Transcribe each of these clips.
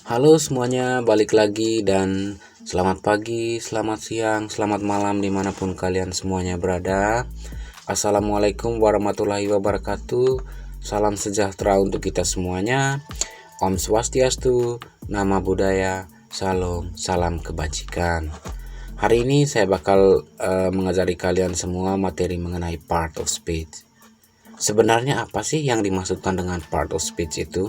Halo semuanya, balik lagi dan selamat pagi, selamat siang, selamat malam dimanapun kalian semuanya berada. Assalamualaikum warahmatullahi wabarakatuh. Salam sejahtera untuk kita semuanya. Om Swastiastu, Nama Budaya, Salam, salam kebajikan. Hari ini saya bakal mengajari kalian semua materi mengenai part of speech. Sebenarnya apa sih yang dimaksudkan dengan part of speech itu?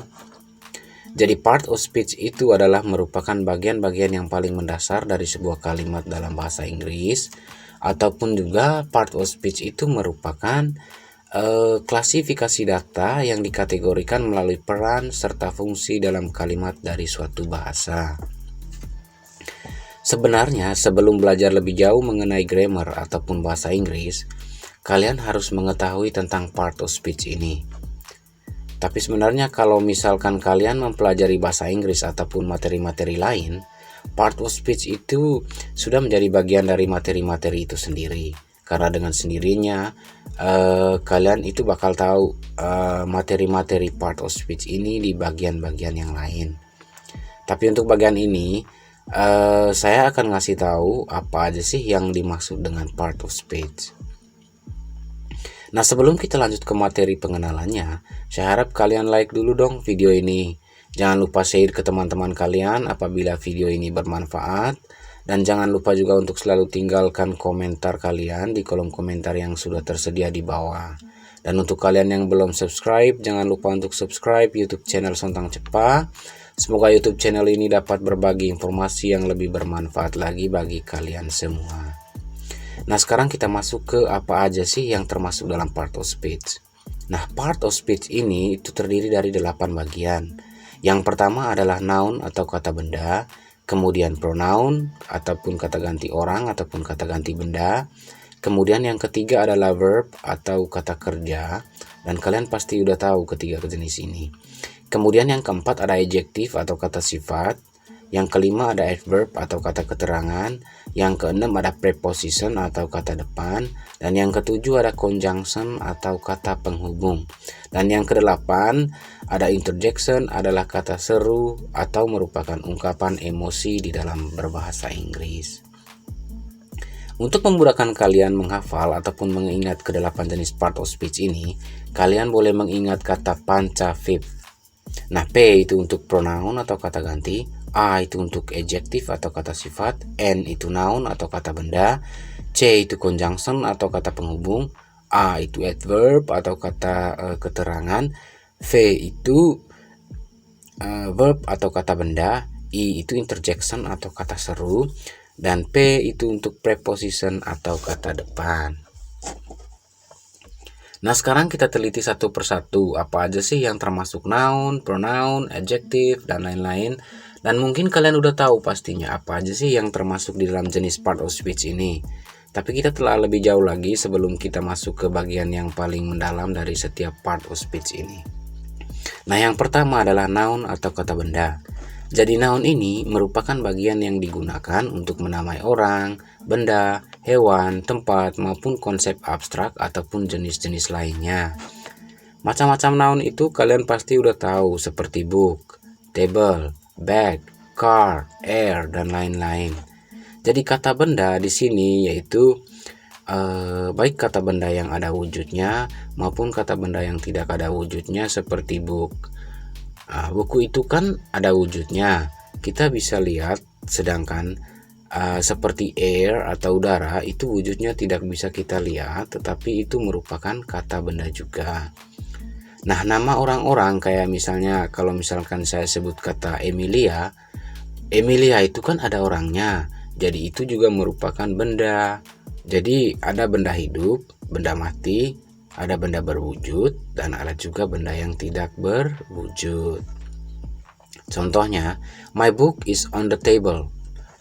Jadi part of speech itu adalah merupakan bagian-bagian yang paling mendasar dari sebuah kalimat dalam bahasa Inggris, ataupun juga part of speech itu merupakan klasifikasi data yang dikategorikan melalui peran serta fungsi dalam kalimat dari suatu bahasa. Sebenarnya sebelum belajar lebih jauh mengenai grammar ataupun bahasa Inggris, kalian harus mengetahui tentang part of speech ini. Tapi sebenarnya kalau misalkan kalian mempelajari bahasa Inggris ataupun materi-materi lain, part of speech itu sudah menjadi bagian dari materi-materi itu sendiri. Karena dengan sendirinya kalian itu bakal tahu materi-materi part of speech ini di bagian-bagian yang lain. Tapi untuk bagian ini saya akan ngasih tahu apa aja sih yang dimaksud dengan part of speech. Nah, sebelum kita lanjut ke materi pengenalannya, saya harap kalian like dulu dong video ini. Jangan lupa share ke teman-teman kalian apabila video ini bermanfaat. Dan jangan lupa juga untuk selalu tinggalkan komentar kalian di kolom komentar yang sudah tersedia di bawah. Dan untuk kalian yang belum subscribe, jangan lupa untuk subscribe YouTube channel Sontang Cepa. Semoga YouTube channel ini dapat berbagi informasi yang lebih bermanfaat lagi bagi kalian semua. Nah, sekarang kita masuk ke apa aja sih yang termasuk dalam part of speech. Nah, part of speech ini itu terdiri dari 8 bagian. Yang pertama adalah noun atau kata benda, kemudian pronoun ataupun kata ganti orang ataupun kata ganti benda. Kemudian yang ketiga adalah verb atau kata kerja, dan kalian pasti udah tahu ketiga jenis ini. Kemudian yang keempat ada adjective atau kata sifat. Yang kelima ada adverb atau kata keterangan. Yang keenam ada preposition atau kata depan. Dan yang ketujuh ada conjunction atau kata penghubung. Dan yang kedelapan ada interjection adalah kata seru atau merupakan ungkapan emosi di dalam berbahasa Inggris. Untuk memudahkan kalian menghafal ataupun mengingat kedelapan jenis part of speech ini, kalian boleh mengingat kata pancavib. Nah, P itu untuk pronoun atau kata ganti, A itu untuk adjective atau kata sifat, N itu noun atau kata benda, C itu conjunction atau kata penghubung, A itu adverb atau kata keterangan, V itu verb atau kata benda, I itu interjection atau kata seru, dan P itu untuk preposition atau kata depan. Nah, sekarang kita teliti satu persatu apa aja sih yang termasuk noun, pronoun, adjective, dan lain-lain. Dan mungkin kalian udah tahu pastinya apa aja sih yang termasuk di dalam jenis part of speech ini. Tapi kita telah lebih jauh lagi sebelum kita masuk ke bagian yang paling mendalam dari setiap part of speech ini. Nah, yang pertama adalah noun atau kata benda. Jadi noun ini merupakan bagian yang digunakan untuk menamai orang, benda, hewan, tempat, maupun konsep abstrak ataupun jenis-jenis lainnya. Macam-macam noun itu kalian pasti udah tahu seperti book, table, bag, car, air, dan lain-lain. Jadi kata benda di sini yaitu baik kata benda yang ada wujudnya maupun kata benda yang tidak ada wujudnya seperti book. Buku itu kan ada wujudnya, kita bisa lihat, sedangkan seperti air atau udara itu wujudnya tidak bisa kita lihat, tetapi itu merupakan kata benda juga. Nah, nama orang-orang kayak misalnya kalau misalkan saya sebut kata Emilia, Emilia itu kan ada orangnya, jadi itu juga merupakan benda. Jadi ada benda hidup, benda mati, ada benda berwujud, dan ada juga benda yang tidak berwujud. Contohnya, my book is on the table.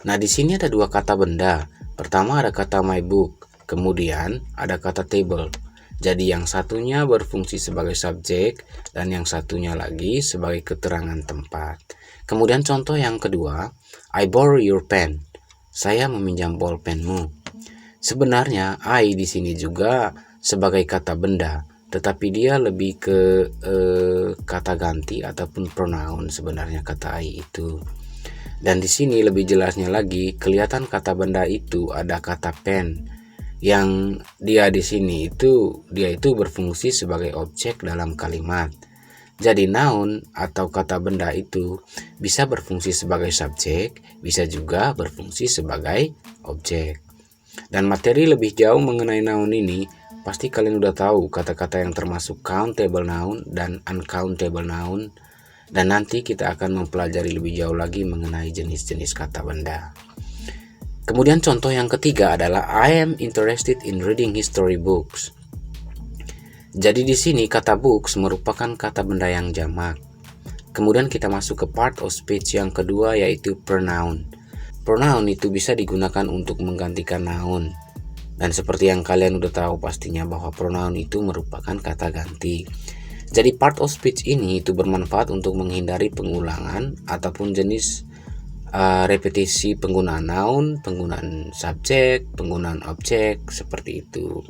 Nah, di sini ada dua kata benda. Pertama ada kata my book, kemudian ada kata table. Jadi yang satunya berfungsi sebagai subjek dan yang satunya lagi sebagai keterangan tempat. Kemudian contoh yang kedua, I borrow your pen. Saya meminjam bolpenmu. Sebenarnya I di sini juga sebagai kata benda, tetapi dia lebih ke kata ganti ataupun pronoun sebenarnya kata I itu. Dan di sini lebih jelasnya lagi kelihatan kata benda itu ada kata pen yang dia di sini itu berfungsi sebagai objek dalam kalimat. Jadi noun atau kata benda itu bisa berfungsi sebagai subjek, bisa juga berfungsi sebagai objek. Dan materi lebih jauh mengenai noun ini, pasti kalian udah tahu kata-kata yang termasuk countable noun dan uncountable noun. Dan nanti kita akan mempelajari lebih jauh lagi mengenai jenis-jenis kata benda. Kemudian contoh yang ketiga adalah I am interested in reading history books. Jadi di sini kata books merupakan kata benda yang jamak. Kemudian kita masuk ke part of speech yang kedua, yaitu pronoun. Pronoun itu bisa digunakan untuk menggantikan noun. Dan seperti yang kalian udah tahu pastinya bahwa pronoun itu merupakan kata ganti. Jadi part of speech ini itu bermanfaat untuk menghindari pengulangan ataupun jenis repetisi penggunaan noun, penggunaan subjek, penggunaan objek, seperti itu.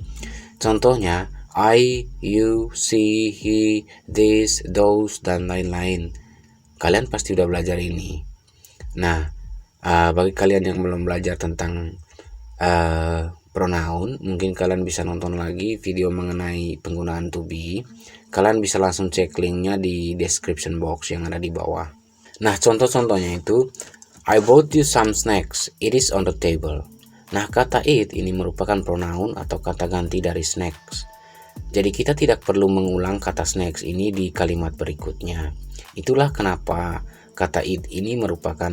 Contohnya I, you, she, he, this, those, dan lain-lain. Kalian pasti udah belajar ini. Nah, bagi kalian yang belum belajar tentang pronoun, mungkin kalian bisa nonton lagi video mengenai penggunaan to be. Kalian bisa langsung cek linknya di description box yang ada di bawah. Nah, contoh-contohnya itu I bought you some snacks, it is on the table. Nah, kata it ini merupakan pronoun atau kata ganti dari snacks. Jadi kita tidak perlu mengulang kata snacks ini di kalimat berikutnya. Itulah kenapa kata it ini merupakan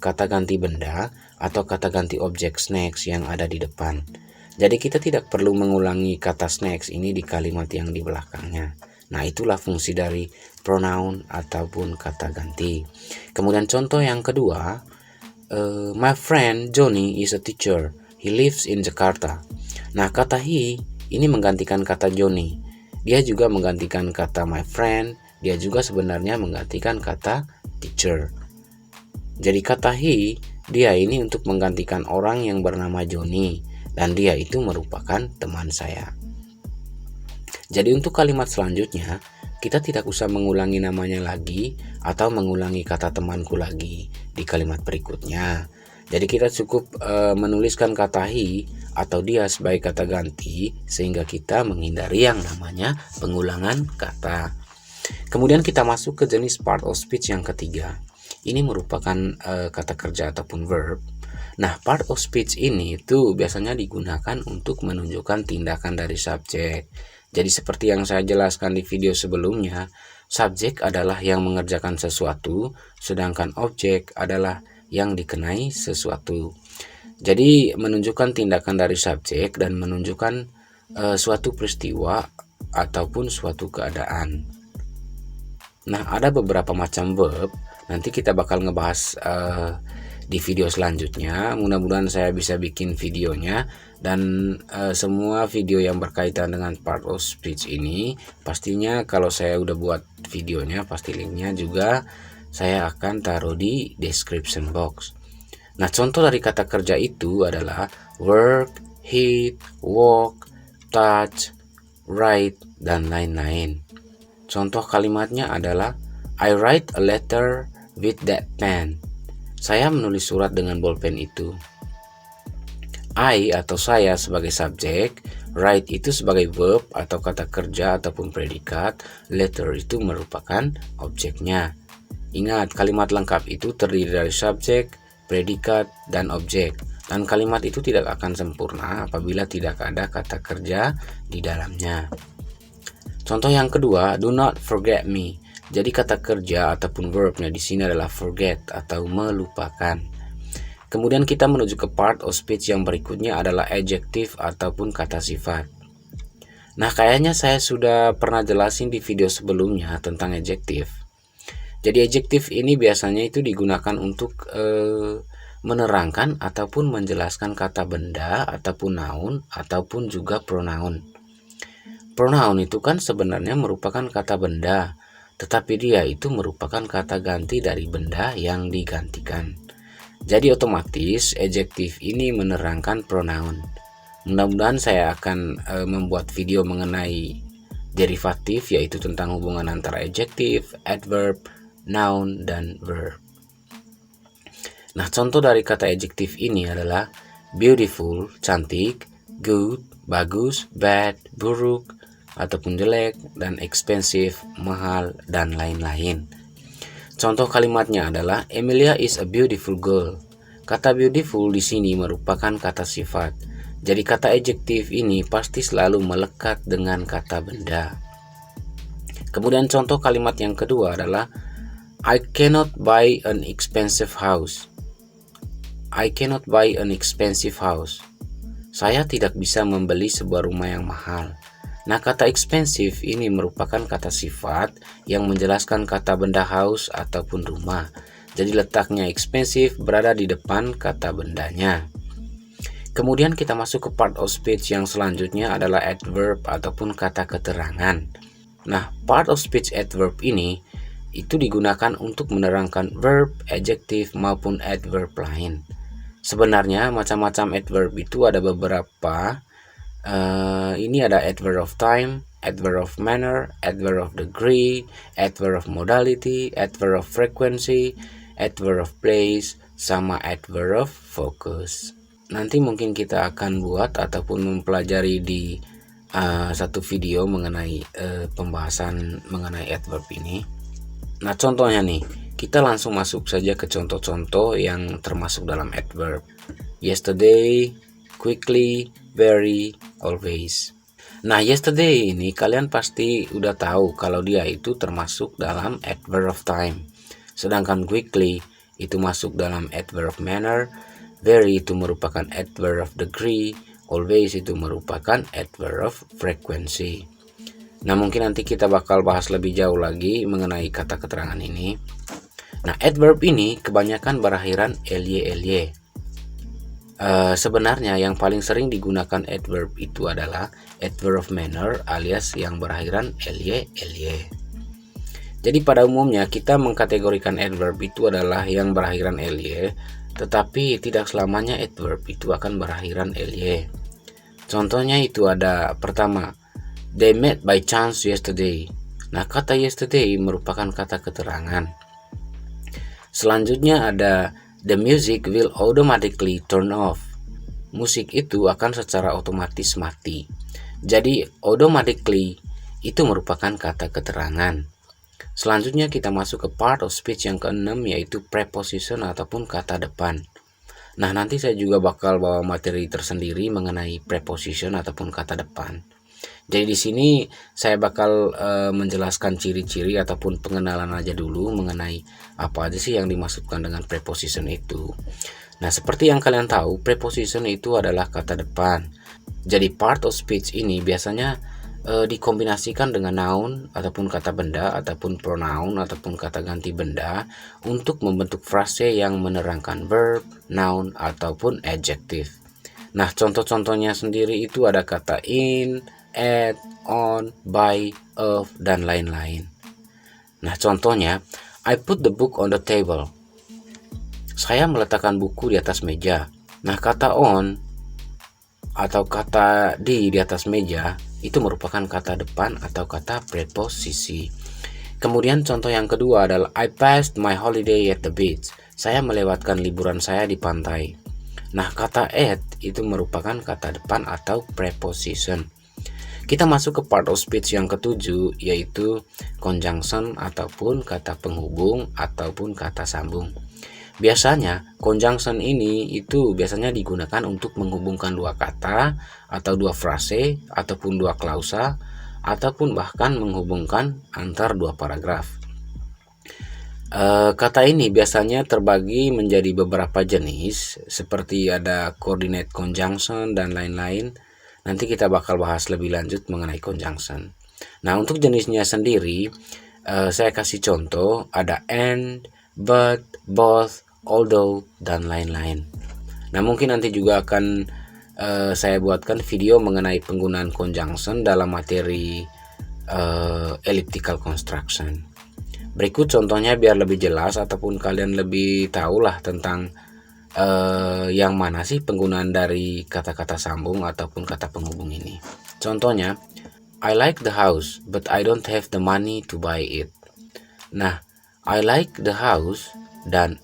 kata ganti benda atau kata ganti objek snacks yang ada di depan. Jadi kita tidak perlu mengulangi kata snacks ini di kalimat yang di belakangnya. Nah, itulah fungsi dari pronoun ataupun kata ganti. Kemudian contoh yang kedua, my friend Johnny is a teacher. He lives in Jakarta. Nah, kata he ini menggantikan kata Johnny. Dia juga menggantikan kata my friend. Dia juga sebenarnya menggantikan kata teacher. Jadi kata he, dia ini untuk menggantikan orang yang bernama Johnny. Dan dia itu merupakan teman saya. Jadi untuk kalimat selanjutnya, kita tidak usah mengulangi namanya lagi atau mengulangi kata temanku lagi di kalimat berikutnya. Jadi kita cukup menuliskan kata he atau dia sebagai kata ganti sehingga kita menghindari yang namanya pengulangan kata. Kemudian kita masuk ke jenis part of speech yang ketiga. Ini merupakan kata kerja ataupun verb. Nah, part of speech ini itu biasanya digunakan untuk menunjukkan tindakan dari subjek. Jadi seperti yang saya jelaskan di video sebelumnya, subjek adalah yang mengerjakan sesuatu, sedangkan objek adalah yang dikenai sesuatu. Jadi menunjukkan tindakan dari subjek dan menunjukkan suatu peristiwa ataupun suatu keadaan. Nah, ada beberapa macam verb. Nanti kita bakal ngebahas di video selanjutnya. Mudah-mudahan saya bisa bikin videonya. Dan semua video yang berkaitan dengan part of speech ini, pastinya kalau saya udah buat videonya, pasti linknya juga saya akan taruh di description box. Nah, contoh dari kata kerja itu adalah work, hit, walk, touch, write, dan lain-lain. Contoh kalimatnya adalah I write a letter with that pen. Saya menulis surat dengan bolpen itu. I atau saya sebagai subjek, write itu sebagai verb atau kata kerja ataupun predikat, letter itu merupakan objeknya. Ingat, kalimat lengkap itu terdiri dari subjek, predikat, dan objek. Dan kalimat itu tidak akan sempurna apabila tidak ada kata kerja di dalamnya. Contoh yang kedua, do not forget me. Jadi kata kerja ataupun verbnya di sini adalah forget atau melupakan. Kemudian kita menuju ke part of speech yang berikutnya adalah adjective ataupun kata sifat. Nah, kayaknya saya sudah pernah jelasin di video sebelumnya tentang adjective. Jadi adjective ini biasanya itu digunakan untuk menerangkan ataupun menjelaskan kata benda ataupun noun ataupun juga pronoun. Pronoun itu kan sebenarnya merupakan kata benda, tetapi dia itu merupakan kata ganti dari benda yang digantikan. Jadi otomatis adjective ini menerangkan pronoun. Mudah-mudahan saya akan membuat video mengenai derivatif yaitu tentang hubungan antara adjective, adverb, noun, dan verb. Nah, contoh dari kata adjektif ini adalah beautiful, cantik, good, bagus, bad, buruk, ataupun jelek, dan expensive, mahal, dan lain-lain. Contoh kalimatnya adalah Emilia is a beautiful girl. Kata beautiful di sini merupakan kata sifat. Jadi kata adjektif ini pasti selalu melekat dengan kata benda. Kemudian contoh kalimat yang kedua adalah I cannot buy an expensive house. I cannot buy an expensive house. Saya tidak bisa membeli sebuah rumah yang mahal. Nah, kata expensive ini merupakan kata sifat yang menjelaskan kata benda house ataupun rumah. Jadi letaknya expensive berada di depan kata bendanya. Kemudian kita masuk ke part of speech yang selanjutnya adalah adverb ataupun kata keterangan. Nah, part of speech adverb ini itu digunakan untuk menerangkan verb, adjective maupun adverb lain. Sebenarnya macam-macam adverb itu ada beberapa. Ini ada adverb of time, adverb of manner, adverb of degree, adverb of modality, adverb of frequency, adverb of place, sama adverb of focus. Nanti mungkin kita akan buat ataupun mempelajari di satu video mengenai pembahasan mengenai adverb ini. Nah, contohnya nih, kita langsung masuk saja ke contoh-contoh yang termasuk dalam adverb. Yesterday, quickly, very, always. Nah, yesterday ini kalian pasti udah tahu kalau dia itu termasuk dalam adverb of time. Sedangkan quickly itu masuk dalam adverb of manner, very itu merupakan adverb of degree, always itu merupakan adverb of frequency. Nah, mungkin nanti kita bakal bahas lebih jauh lagi mengenai kata keterangan ini. Nah, adverb ini kebanyakan berakhiran ly. Sebenarnya yang paling sering digunakan adverb itu adalah adverb of manner alias yang berakhiran ly. Jadi pada umumnya kita mengkategorikan adverb itu adalah yang berakhiran ly, tetapi tidak selamanya adverb itu akan berakhiran ly. Contohnya itu ada pertama, they met by chance yesterday. Nah, kata yesterday merupakan kata keterangan. Selanjutnya ada the music will automatically turn off. Musik itu akan secara otomatis mati. Jadi automatically itu merupakan kata keterangan. Selanjutnya kita masuk ke part of speech yang keenam, yaitu preposition ataupun kata depan. Nah, nanti saya juga bakal bawa materi tersendiri mengenai preposition ataupun kata depan. Jadi di sini saya bakal menjelaskan ciri-ciri ataupun pengenalan aja dulu mengenai apa aja sih yang dimaksudkan dengan preposition itu. Nah, seperti yang kalian tahu, preposition itu adalah kata depan. Jadi part of speech ini biasanya dikombinasikan dengan noun ataupun kata benda ataupun pronoun ataupun kata ganti benda untuk membentuk frase yang menerangkan verb, noun ataupun adjective. Nah, contoh-contohnya sendiri itu ada kata in, at, on, by, of, dan lain-lain. Nah, contohnya, I put the book on the table. Saya meletakkan buku di atas meja. Nah, kata on atau kata di atas meja itu merupakan kata depan atau kata preposisi. Kemudian contoh yang kedua adalah I passed my holiday at the beach. Saya melewatkan liburan saya di pantai. Nah, kata at itu merupakan kata depan atau preposition. Kita masuk ke part of speech yang ketujuh, yaitu conjunction ataupun kata penghubung ataupun kata sambung. Biasanya conjunction ini itu biasanya digunakan untuk menghubungkan dua kata atau dua frase ataupun dua klausa ataupun bahkan menghubungkan antar dua paragraf. Kata ini biasanya terbagi menjadi beberapa jenis seperti ada coordinate conjunction dan lain-lain. Nanti kita bakal bahas lebih lanjut mengenai conjunction. Nah, untuk jenisnya sendiri saya kasih contoh, ada and, but, both, although, dan lain-lain. Nah, mungkin nanti juga akan saya buatkan video mengenai penggunaan conjunction dalam materi elliptical construction. Berikut contohnya biar lebih jelas ataupun kalian lebih tahulah tentang yang mana sih penggunaan dari kata-kata sambung ataupun kata penghubung ini. Contohnya, I like the house, but I don't have the money to buy it. Nah, I like the house dan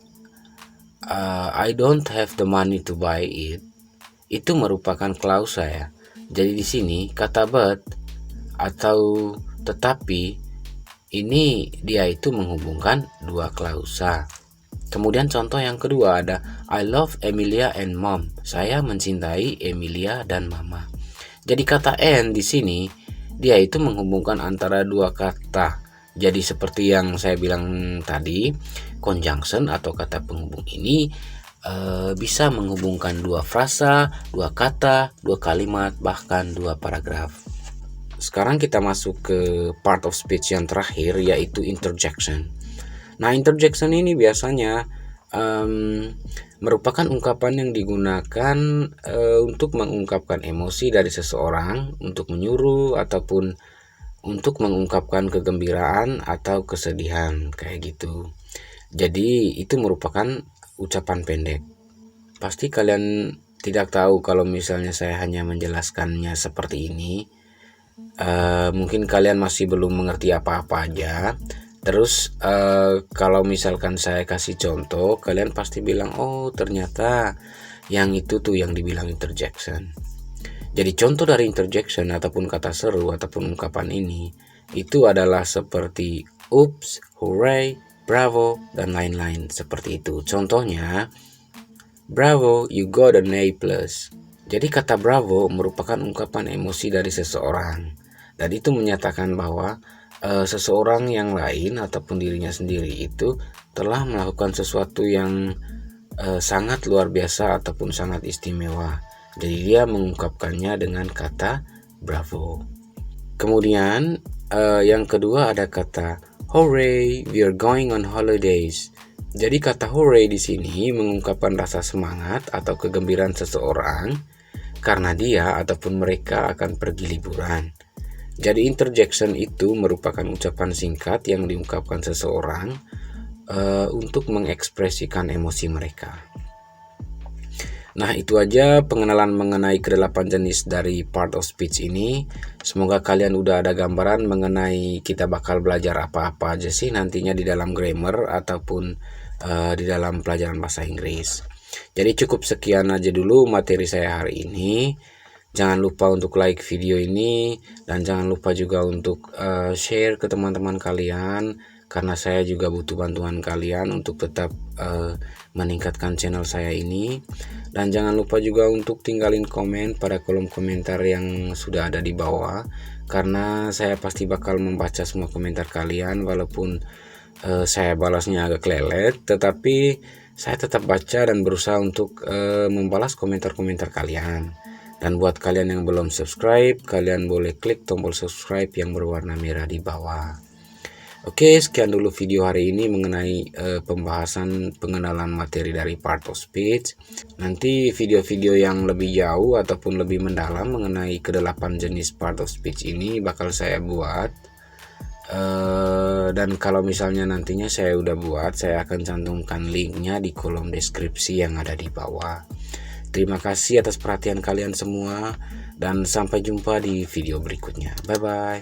I don't have the money to buy it itu merupakan klausa ya. Jadi di sini kata but atau tetapi ini dia itu menghubungkan dua klausa. Kemudian contoh yang kedua ada I love Emilia and mom. Saya mencintai Emilia dan mama. Jadi kata and di sini dia itu menghubungkan antara dua kata. Jadi seperti yang saya bilang tadi, conjunction atau kata penghubung ini bisa menghubungkan dua frasa, dua kata, dua kalimat, bahkan dua paragraf. Sekarang kita masuk ke part of speech yang terakhir, yaitu interjection. Nah, interjection ini biasanya merupakan ungkapan yang digunakan untuk mengungkapkan emosi dari seseorang, untuk menyuruh ataupun untuk mengungkapkan kegembiraan atau kesedihan, kayak gitu. Jadi itu merupakan ucapan pendek. Pasti kalian tidak tahu kalau misalnya saya hanya menjelaskannya seperti ini. Mungkin kalian masih belum mengerti apa-apa aja. Terus kalau misalkan saya kasih contoh, kalian pasti bilang, oh ternyata yang itu tuh yang dibilang interjection. Jadi contoh dari interjection ataupun kata seru ataupun ungkapan ini itu adalah seperti oops, hooray, bravo, dan lain-lain seperti itu. Contohnya, bravo, you got an A+. Jadi kata bravo merupakan ungkapan emosi dari seseorang. Dan itu menyatakan bahwa seseorang yang lain ataupun dirinya sendiri itu telah melakukan sesuatu yang sangat luar biasa ataupun sangat istimewa. Jadi dia mengungkapkannya dengan kata bravo. Kemudian yang kedua ada kata hooray, we are going on holidays. Jadi kata hooray di sini mengungkapkan rasa semangat atau kegembiraan seseorang karena dia ataupun mereka akan pergi liburan. Jadi interjection itu merupakan ucapan singkat yang diungkapkan seseorang untuk mengekspresikan emosi mereka. Nah, itu aja pengenalan mengenai ke-8 jenis dari part of speech ini. Semoga kalian udah ada gambaran mengenai kita bakal belajar apa-apa aja sih nantinya di dalam grammar ataupun di dalam pelajaran bahasa Inggris. Jadi cukup sekian aja dulu materi saya hari ini. Jangan lupa untuk like video ini dan jangan lupa juga untuk share ke teman-teman kalian, karena saya juga butuh bantuan kalian untuk tetap meningkatkan channel saya ini. Dan jangan lupa juga untuk tinggalin komen pada kolom komentar yang sudah ada di bawah, karena saya pasti bakal membaca semua komentar kalian. Walaupun saya balasnya agak lelet, tetapi saya tetap baca dan berusaha untuk membalas komentar-komentar kalian. Dan buat kalian yang belum subscribe, kalian boleh klik tombol subscribe yang berwarna merah di bawah. Oke, sekian dulu video hari ini mengenai pembahasan pengenalan materi dari part of speech. Nanti video-video yang lebih jauh ataupun lebih mendalam mengenai ke-8 jenis part of speech ini bakal saya buat. Dan kalau misalnya nantinya saya udah buat, saya akan cantumkan linknya di kolom deskripsi yang ada di bawah. Terima kasih atas perhatian kalian semua dan sampai jumpa di video berikutnya. Bye bye.